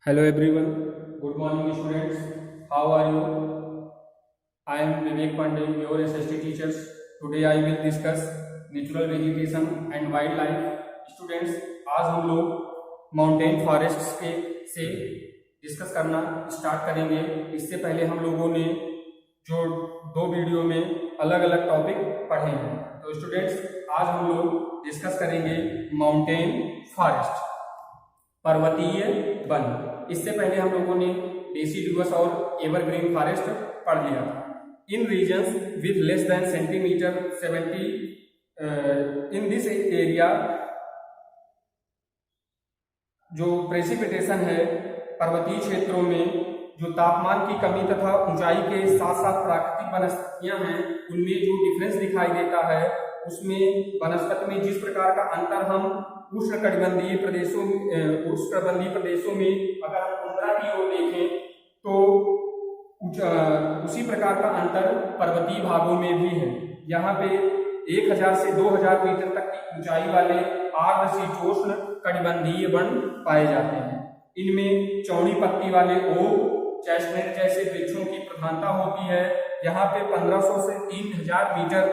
Hello everyone, good morning students. How are you? I am Vivek Pandey, your SST teachers. Today I will discuss natural vegetation and wildlife. Students, आज हम लोग mountain forests के से discuss करना start करेंगे। इससे पहले हम लोगों ने जो दो वीडियो में अलग अलग टॉपिक पढ़े हैं, तो स्टूडेंट्स आज हम लोग डिस्कस करेंगे माउंटेन फॉरेस्ट, पर्वतीय वन। इससे पहले हम लोगों ने डेसिडुअस और एवरग्रीन फॉरेस्ट पढ़ लिया था। In regions with less than centimetre 70 in this area जो प्रेसिपिटेशन है पर्वतीय क्षेत्रों में, जो तापमान की कमी तथा ऊंचाई के साथ साथ प्राकृतिक वनस्पतियां हैं उनमें जो डिफरेंस दिखाई देता है, उसमें वनस्पति में जिस प्रकार का अंतर हम उष्णकटिबंधीय प्रदेशों में अगर हम टुंड्रा की ओर देखें तो उसी प्रकार का अंतर पर्वतीय भागों में भी है। यहाँ पे 1000 से 2000 मीटर तक की ऊंचाई वाले आर्द्रशीतोष्ण कटिबंधीय वन पाए जाते हैं। इनमें चौड़ी पत्ती वाले ओक, चेस्टनट जैसे वृक्षों की प्रधानता होती है। यहाँ पे 1500 से 3000 मीटर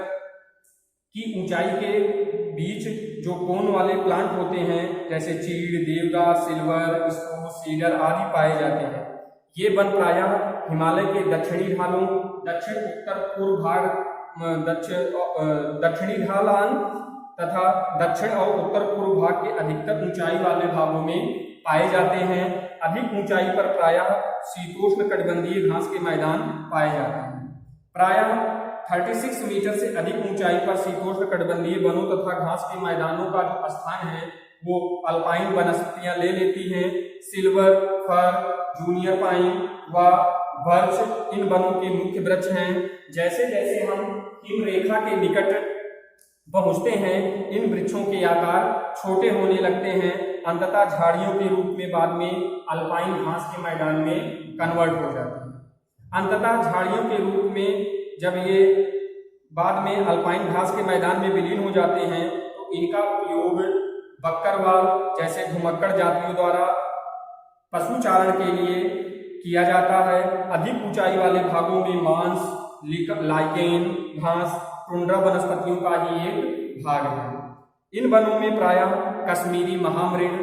की ऊंचाई के बीच जो कोन वाले प्लांट होते हैं जैसे चीड़, देवदार, सिल्वर, स्प्रूस, सीडर आदि पाए जाते हैं। ये वन प्रायः हिमालय के दक्षिणी ढालों, दक्षिण उत्तर पूर्व भाग, दक्षिणी ढालान तथा दक्षिण और उत्तर पूर्व भाग के अधिकतर ऊंचाई वाले भागों में पाए जाते हैं। अधिक ऊंचाई पर प्रायः शीतोष्ण कटिबंधीय घास के मैदान पाए जाते हैं। प्रायः 36 मीटर से अधिक ऊंचाई पर शीतोष्ण कटिबंधीय वनों तथा घास के मैदानों का जो स्थान है वो अल्पाइन वनस्पतियां ले लेती हैं। सिल्वर, फर, जूनियर पाइन व बर्च इन वनों के मुख्य वृक्ष हैं। जैसे जैसे हम हिमरेखा के निकट पहुंचते हैं, इन वृक्षों के आकार छोटे होने लगते हैं, अंततः झाड़ियों के रूप में बाद में अल्पाइन घास के मैदान में कन्वर्ट हो जाते हैं। अंततः झाड़ियों के रूप में जब ये बाद में अल्पाइन घास के मैदान में विलीन हो जाते हैं तो इनका उपयोग बकरवाल जैसे घुमक्कड़ जातियों द्वारा पशुचारण के लिए किया जाता है। अधिक ऊंचाई वाले भागों में मांस, लाइकेन घास, टुंड्रा वनस्पतियों का ही एक भाग है। इन वनों में प्रायः कश्मीरी महामृग,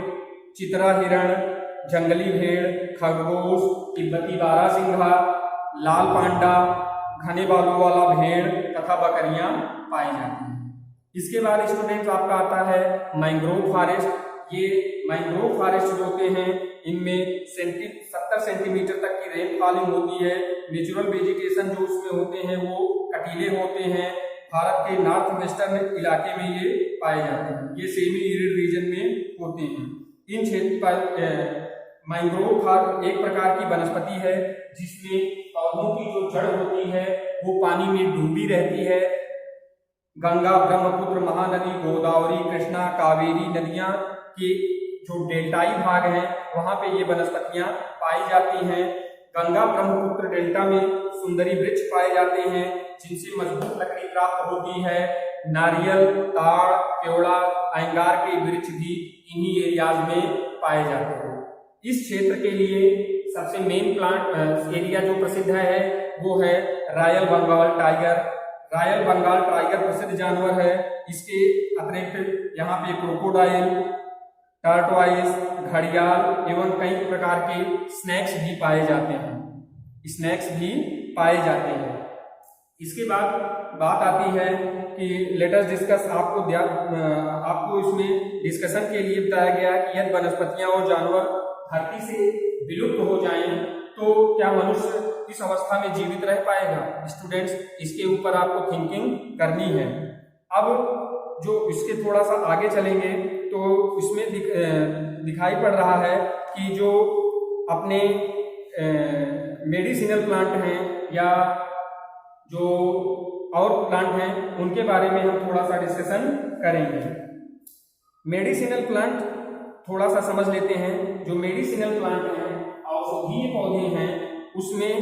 चितरा हिरण, जंगली भेड़, खरगोश, तिब्बती बारहसिंघा, लाल पांडा, घने बालों वाला भेड़ तथा बकरियां पाई जाती हैं। इसके बाद स्टूडेंट्स आपका आता है मैंग्रोव फॉरेस्ट। ये मैंग्रोव फॉरेस्ट जो होते हैं इनमें 70 सेंटीमीटर तक की रेनफॉलिंग होती है। नेचुरल वेजिटेशन जो उसमें होते हैं वो कटीले होते हैं। भारत के नॉर्थ वेस्टर्न इलाके में ये पाए जाते हैं। ये सेमी एरिड रीजन में होते हैं। इन क्षेत्र पर मैंग्रोव फॉर एक प्रकार की वनस्पति है जिसमें पौधों की जो जड़ होती है वो पानी में डूबी रहती है। गंगा, ब्रह्मपुत्र, महानदी, गोदावरी, कृष्णा, कावेरी नदियां के जो डेल्टाई भाग हैं वहां पे ये वनस्पतियां पाई जाती हैं। गंगा ब्रह्मपुत्र डेल्टा में सुंदरी वृक्ष पाए जाते हैं जिनसे मजबूत लकड़ी प्राप्त होती है। नारियल, ताड़, केवड़ा, अंगार के वृक्ष भी इन्हीं एरियाज में पाए जाते हैं। इस क्षेत्र के लिए सबसे मेन प्लांट एरिया जो प्रसिद्ध है वो है royal Bengal tiger. Royal Bengal tiger प्रसिद्ध जानवर है। इसके अतिरिक्त यहाँ पे क्रोकोडाइल, टर्टवाइज, घड़ियाल एवं कई प्रकार के स्नैक्स भी पाए जाते हैं। इसके बाद बात आती है कि लेट अस डिस्कस। आपको इसमें डिस्कशन के लिए बताया गया कि यदि वनस्पतियां और जानवर धरती से विलुप्त हो जाएं तो क्या मनुष्य इस अवस्था में जीवित रह पाएगा? स्टूडेंट्स, इसके ऊपर आपको थिंकिंग करनी है। अब जो इसके थोड़ा सा आगे चलेंगे तो इसमें दिखाई पड़ रहा है कि जो अपने मेडिसिनल प्लांट हैं या जो और प्लांट हैं उनके बारे में हम थोड़ा सा डिस्कशन करेंगे। मेडिसिनल प्लांट थोड़ा सा समझ लेते हैं। जो मेडिसिनल प्लांट हैं, औषधीय पौधे हैं, उसमें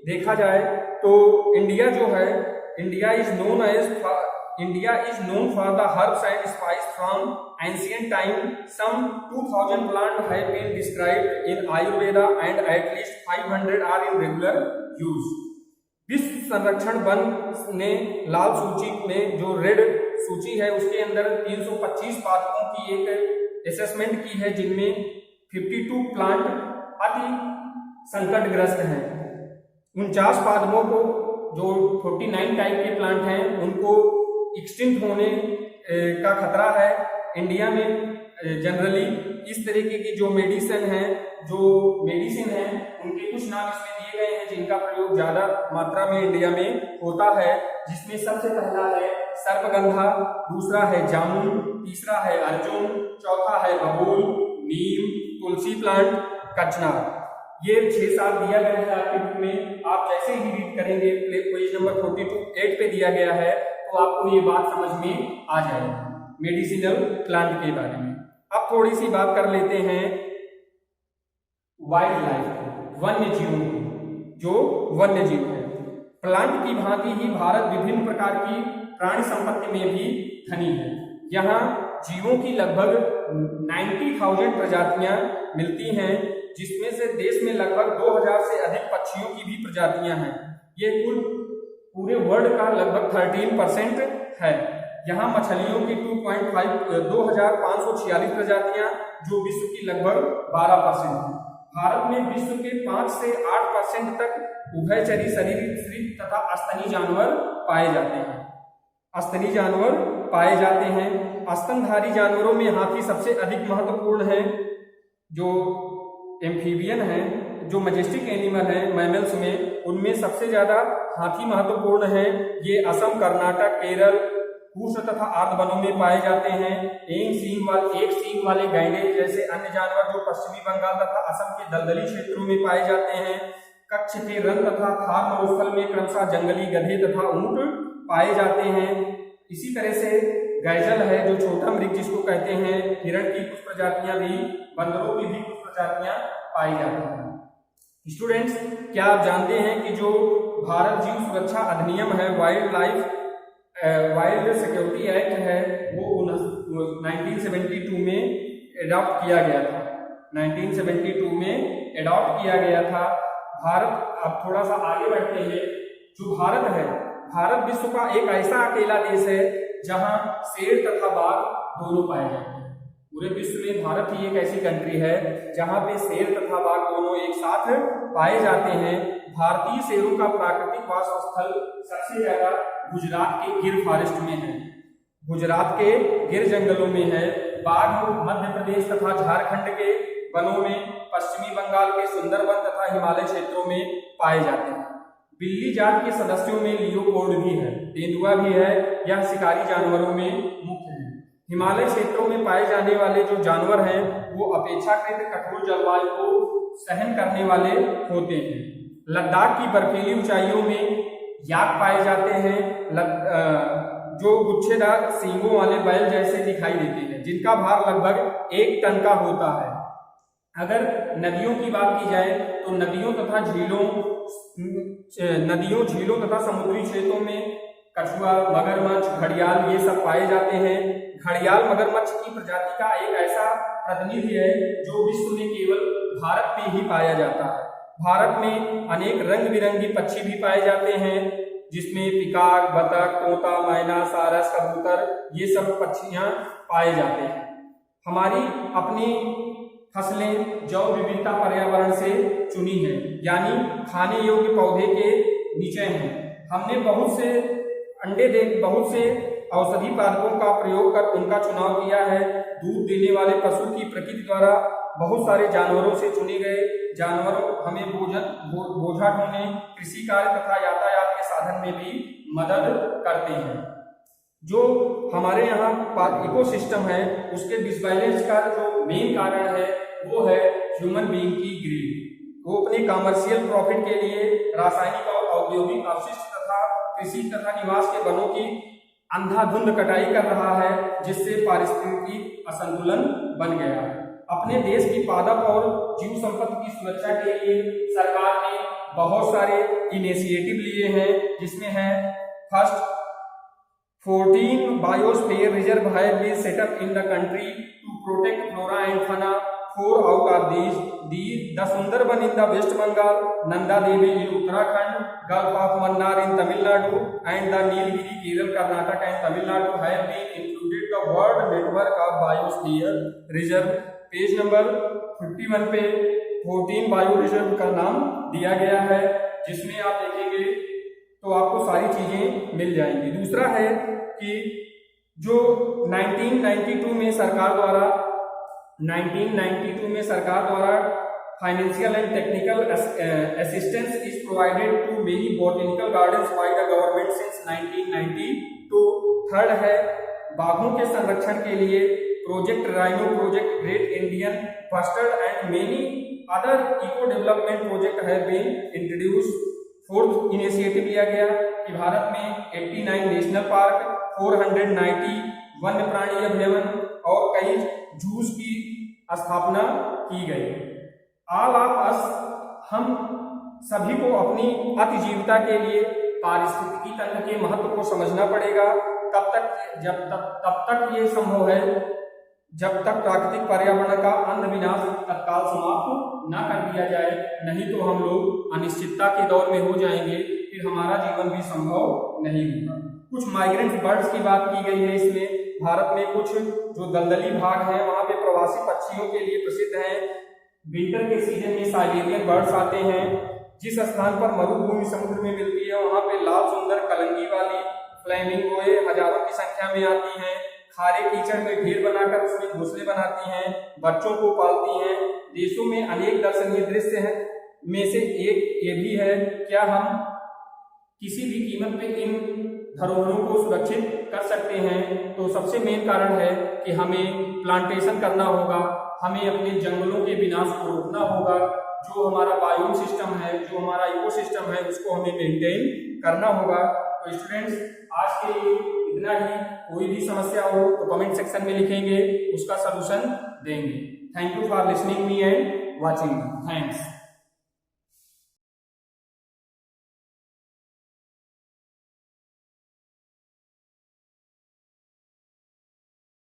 देखा जाए तो इंडिया जो है, India is known as India is known for the herbs and spice from ancient time. Some 2000 plants have been described in Ayurveda and at least 500 are in regular use. विश्व संरक्षण वन ने लाल सूची में जो red सूची है उसके अंदर 325 पादपों की एक असेसमेंट की है, जिनमें 52 प्लांट अति संकटग्रस्त हैं। 49 पादपों को जो 49 टाइप के प्लांट हैं उनको एक्सटिंक्ट होने का खतरा है। इंडिया में जनरली इस तरीके की जो मेडिसिन है उनके कुछ नाम इसमें दिए गए हैं जिनका प्रयोग ज्यादा मात्रा में इंडिया में होता है, जिसमें सबसे पहला है सर्पगंधा, दूसरा है जामुन, तीसरा है अर्जुन, चौथा है बबूल, नीम, तुलसी प्लांट, कचनार। ये 6-7 दिया गया है आपके बुक में। आप जैसे ही रीड करेंगे पेज नंबर 42 पे दिया गया है तो आपको ये बात समझ में आ जाएगी मेडिसिनल प्लांट के बारे में। अब थोड़ी सी बात कर लेते हैं वाइल्ड लाइफ, वन्य जीवों की। जो वन्य जीव है, प्लांट की भांति ही भारत विभिन्न प्रकार की प्राणी संपत्ति में भी धनी है। यहाँ जीवों की लगभग 90,000 प्रजातियां मिलती हैं, जिसमें से देश में लगभग 2000 से अधिक पक्षियों की भी प्रजातियां हैं। ये कुल पूरे वर्ल्ड का लगभग 13% है। यहाँ मछलियों की 2546 प्रजातियां जो विश्व की लगभग 12% है। भारत में विश्व के 5 से 8% तक उभयचरी सरीसृप तथा अस्तनी जानवर पाए जाते हैं। स्तनधारी जानवरों में हाथी सबसे अधिक महत्वपूर्ण है। जो एम्फीबियन है, जो मजेस्टिक एनिमल है मैमल्स में, उनमें सबसे ज्यादा हाथी महत्वपूर्ण है। ये असम, कर्नाटक, केरल, उष्ण तथा आर्द्र वनों में पाए जाते हैं। एक सींग वाले गैंडे जैसे अन्य जानवर जो पश्चिमी बंगाल तथा असम के दलदली क्षेत्रों में पाए जाते हैं। कच्छ के रन तथा थार मरुस्थल में क्रमशः जंगली गधे तथा ऊंट पाए जाते हैं। इसी तरह से गैजल है जो छोटा मृग जिसको कहते हैं, हिरण की कुछ प्रजातियां भी, बंदरों की भी कुछ प्रजातियां पाई जाती हैं। स्टूडेंट्स, क्या आप जानते हैं कि जो भारत जीव सुरक्षा अधिनियम है, वाइल्ड सिक्योरिटी एक्ट है, वो 1972 में एडॉप्ट किया गया था। 1972 में एडॉप्ट किया गया था। भारत, अब थोड़ा सा आगे बढ़ते हैं। जो भारत है, भारत विश्व का एक ऐसा अकेला देश है जहां शेर तथा बाघ दोनों पाए जाते हैं। पूरे विश्व में भारत ही एक ऐसी कंट्री है जहां पे शेर तथा बाघ दोनों एक साथ पाए जाते हैं। भारतीय शेरों का प्राकृतिक वास स्थल सबसे ज्यादा गुजरात के गिर फॉरेस्ट में है, गुजरात के गिर जंगलों में है। बाघ मध्य प्रदेश तथा झारखंड के वनों में, पश्चिमी बंगाल के सुंदरवन तथा हिमालय क्षेत्रों में पाए जाते हैं। बिल्ली जात के सदस्यों में लियोपोल्ड भी है, तेंदुआ भी है। यह शिकारी जानवरों में मुख्य है। हिमालय क्षेत्रों में पाए जाने वाले जो जानवर हैं वो अपेक्षाकृत कठोर जलवायु को सहन करने वाले होते हैं। लद्दाख की बर्फीली ऊंचाइयों में याक पाए जाते हैं, जो गुच्छेदार सींगों वाले बैल जैसे दिखाई देते हैं, जिनका भार लगभग 1 टन का होता है। अगर नदियों की बात की जाए तो नदियों, झीलों तथा समुद्री क्षेत्रों में कछुआ, मगरमच्छ, घड़ियाल ये सब पाए जाते हैं। घड़ियाल मगरमच्छ की प्रजाति का एक ऐसा प्रतिनिधि है जो विश्व में केवल भारत में ही पाया जाता है। भारत में अनेक रंग बिरंगी पक्षी भी पाए जाते हैं, जिसमें पिकाक, बतख, तोता, मैना, सारस, कबूतर ये सब पक्षियां पाए जाते हैं। हमारी अपनी फसलें जैव विविधता पर्यावरण से चुनी है, यानी खाने योग्य पौधे के नीचे हैं। हमने बहुत से औषधि पादपों का प्रयोग कर उनका चुनाव किया है। दूध देने वाले पशु की प्रकृति द्वारा बहुत सारे जानवरों से चुने गए जानवरों हमें बोझा ढोने, कृषि कार्य तथा यातायात के साधन में भी मदद करते हैं। जो हमारे यहाँ इकोसिस्टम है उसके डिसबैलेंस का जो मेन कारण है वो है ह्यूमन बीइंग की ग्रीड। वो अपने कमर्शियल प्रॉफिट के लिए रासायनिक और औद्योगिक अपशिष्ट तथा कृषि तथा निवास के वनों की अंधाधुंध कटाई कर रहा है, जिससे पारिस्थितिक असंतुलन बन गया है। अपने देश की पादप और जीव संपत्ति की सुरक्षा के लिए सरकार ने बहुत सारे इनिशिएटिव लिए हैं, जिसमें है first 14 biosphere reserve have been set up in the country to protect flora and fauna. 4 out of these the Sundarban in the West Bengal, Nanda Devi in Uttarakhand, Gulf of Mannar in Tamil Nadu, and the Nilgiri, Kerala, Karnataka, and Tamil Nadu have been included the World Network of Biosphere Reserve. Page number 51 पे 14 bio reserve का नाम दिया गया है, जिसमें आप देखेंगे तो आपको सारी चीजें मिल जाएंगी. दूसरा है कि जो 1992 में सरकार द्वारा financial and technical assistance is provided to many botanical gardens by the government since 1992. Third है बाघों के संरक्षण के लिए project rhino, project great Indian bustard and many other eco development project have been introduce. Fourth initiative लिया गया कि भारत में 89 नेशनल पार्क, 490 वन्य प्राणी अभयारण्य और कई जूस की स्थापना की गई. ऑल ऑफ अस, हम सभी को अपनी अतिजीवता के लिए पारिस्थितिकी तंत्र के महत्व को समझना पड़ेगा. तब तक ये संभव है जब तक प्राकृतिक पर्यावरण का अंध विनाश तत्काल समाप्त न कर दिया जाए, नहीं तो हम लोग अनिश्चितता के दौर में हो जाएंगे, फिर हमारा जीवन भी संभव नहीं होगा. कुछ माइग्रेंट बर्ड्स की बात की गई है इसमें. भारत में कुछ जो दलदली भाग हैं वहां पे प्रवासी पक्षियों के लिए प्रसिद्ध हैं. विंटर के सीजन में साइबेरियन बर्ड्स आते हैं. जिस स्थान पर मरुभूमि समुद्र में मिलती है वहां पे लाल सुंदर कलंगी वाली फ्लैमिंगोए हजारों की संख्या में आती हैं. खारे कीचड़ में घेर बनाकर उसमें घोंसले बनाती हैं, बच्चों को पालती हैं. देशों में अनेक दर्शनीय दृश्य हैं, में से एक ये भी है. क्या हम किसी भी कीमत पे इन धरोहरों को सुरक्षित कर सकते हैं? तो सबसे मेन कारण है कि हमें प्लांटेशन करना होगा, हमें अपने जंगलों के विनाश को रोकना होगा. जो हमारा बायोम सिस्टम है, जो हमारा इकोसिस्टम है, उसको हमें मेंटेन करना होगा. तो स्टूडेंट्स, आज के लिए इतना ही. कोई भी समस्या हो तो कमेंट सेक्शन में लिखेंगे, उसका सलूशन देंगे. Thank you for listening me and watching. Thanks.